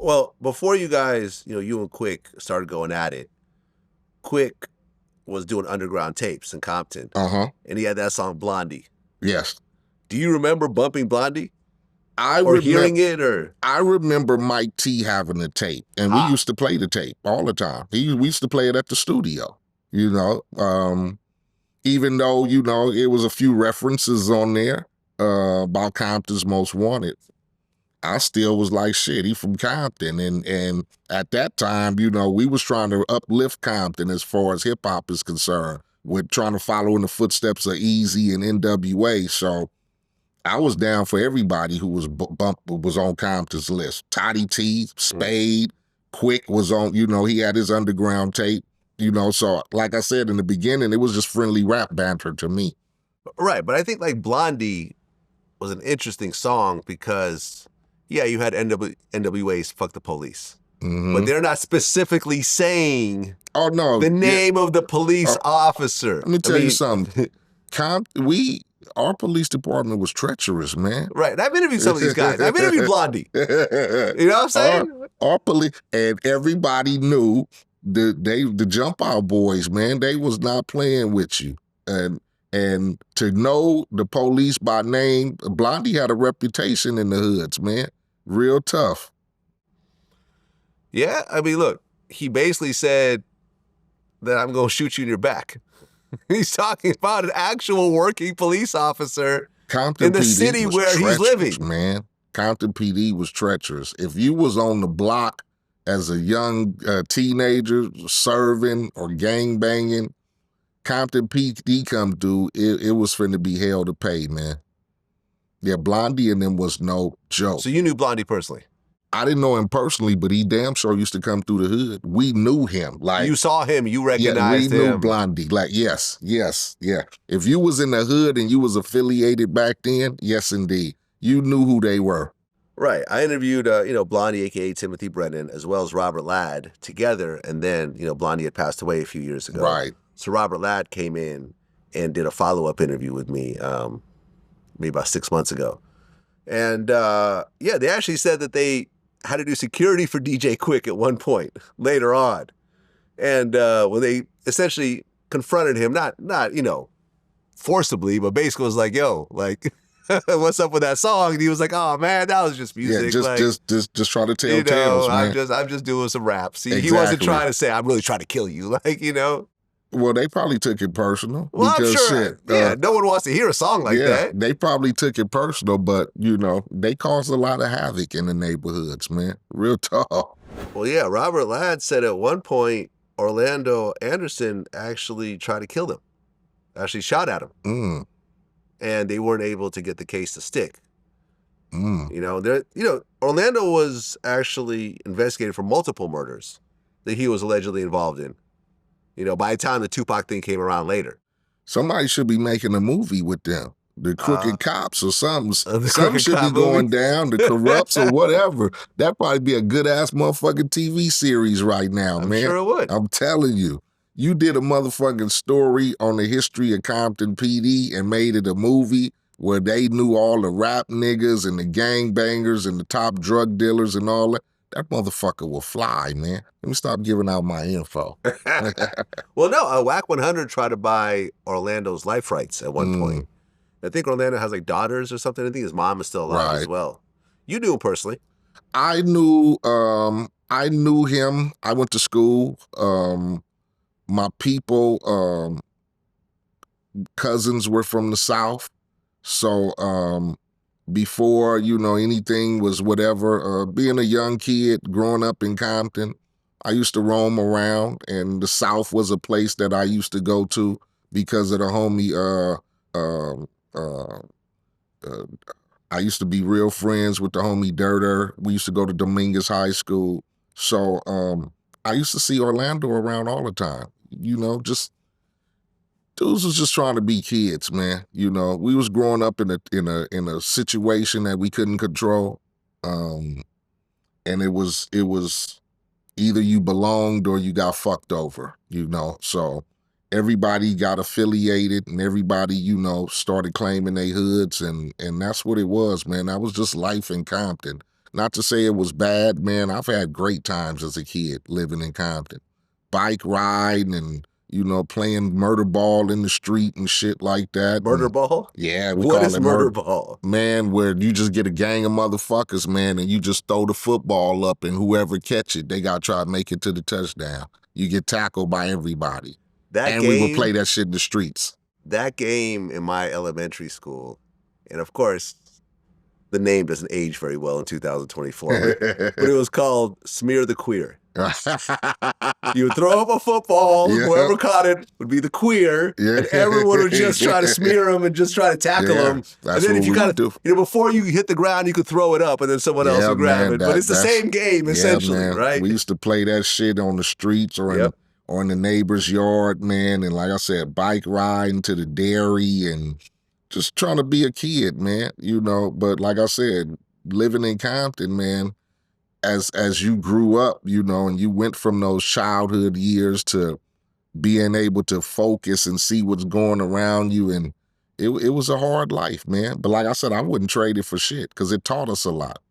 Well, before you guys, you and Quik started going at it, Quik was doing underground tapes in Compton. And he had that song Blondie. Yes. Do you remember bumping Blondie? Hearing it, or? I remember Mike T having the tape, and we used to play the tape all the time. We used to play it at the studio, even though, it was a few references on there about Compton's Most Wanted. I still was like, shit, he from Compton. And at that time, we was trying to uplift Compton as far as hip hop is concerned. We're trying to follow in the footsteps of Easy and NWA. So I was down for everybody who was was on Compton's list. Toddy T, Spade, Quik was on, he had his underground tape, so like I said in the beginning, it was just friendly rap banter to me. Right, but I think like Blondie was an interesting song because, yeah, you had NWA's Fuck the Police. But they're not specifically saying the name of the police officer. Let me tell you something. Our police department was treacherous, man. Right. I've interviewed some of these guys. I've interviewed Blondie. You know what I'm saying? Our police, and everybody knew the Jump Out boys, man, they was not playing with you. And to know the police by name, Blondie had a reputation in the hoods, man. Real tough. Yeah, I mean, look, he basically said that I'm going to shoot you in your back. He's talking about an actual working police officer in the city where he's living. Man, Compton PD was treacherous. If you was on the block as a young teenager serving or gang banging, Compton PD come through, it was finna be hell to pay, man. Yeah, Blondie and them was no joke. So you knew Blondie personally? I didn't know him personally, but he damn sure used to come through the hood. We knew him. Like, you saw him, you recognized him. We knew Blondie. Like, yes, yeah. If you was in the hood and you was affiliated back then, yes, indeed. You knew who they were. Right. I interviewed, Blondie, a.k.a. Timothy Brennan, as well as Robert Ladd together. And then, Blondie had passed away a few years ago. Right. So Robert Ladd came in and did a follow-up interview with me maybe about 6 months ago. And, they actually said that they had to do security for DJ Quik at one point later on. And when they essentially confronted him, not forcibly, but basically was like, yo, like, what's up with that song? And he was like, oh man, that was just music. Yeah, just trying to tell tales, man. I'm just doing some raps. He wasn't trying to say, I'm really trying to kill you. Well, they probably took it personal. Well, I'm sure. No one wants to hear a song like that. They probably took it personal, but, they caused a lot of havoc in the neighborhoods, man. Real tough. Well, yeah, Robert Ladd said at one point, Orlando Anderson actually tried to kill them. Actually shot at him. And they weren't able to get the case to stick. Orlando was actually investigated for multiple murders that he was allegedly involved in. By the time the Tupac thing came around later. Somebody should be making a movie with them. The Crooked Cops or something. Something should be going down, the Corrupts or whatever. That'd probably be a good-ass motherfucking TV series right now, man. I'm sure it would. I'm telling you. You did a motherfucking story on the history of Compton PD and made it a movie where they knew all the rap niggas and the gangbangers and the top drug dealers and all that. That motherfucker will fly, man. Let me stop giving out my info. Well, no, WAC 100 tried to buy Orlando's life rights at one point. I think Orlando has like daughters or something. I think his mom is still alive as well. You knew him personally. I knew him. I went to school. My people, cousins were from the South. So, before, anything was whatever, being a young kid growing up in Compton, I used to roam around, and the South was a place that I used to go to because of the homie, I used to be real friends with the homie Dirter. We used to go to Dominguez High School. So I used to see Orlando around all the time, just dudes was just trying to be kids, man. We was growing up in a situation that we couldn't control, and it was either you belonged or you got fucked over, So everybody got affiliated, and everybody, started claiming their hoods, and that's what it was, man. That was just life in Compton. Not to say it was bad, man. I've had great times as a kid living in Compton. Bike riding and, you know, playing murder ball in the street and shit like that. Murder And, ball? yeah, we What call is it murder ball? Man, where you just get a gang of motherfuckers, man, and you just throw the football up and whoever catch it, they got to try to make it to the touchdown. You get tackled by everybody. That we would play that shit in the streets. That game in my elementary school, and of course, the name doesn't age very well in 2024, but it was called Smear the Queer. You would throw up a football, whoever caught it would be the queer, and everyone would just try to smear him and just try to tackle him. That's and then what if you we kind do. of, you know, before you hit the ground, you could throw it up, and then someone else would grab it. But it's the same game essentially, right? We used to play that shit on the streets or in the neighbor's yard, man. And like I said, bike riding to the dairy and just trying to be a kid, man. You know, but like I said, living in Compton, man. As you grew up, you know, and you went from those childhood years to being able to focus and see what's going around you, and it was a hard life, man. But like I said, I wouldn't trade it for shit because it taught us a lot.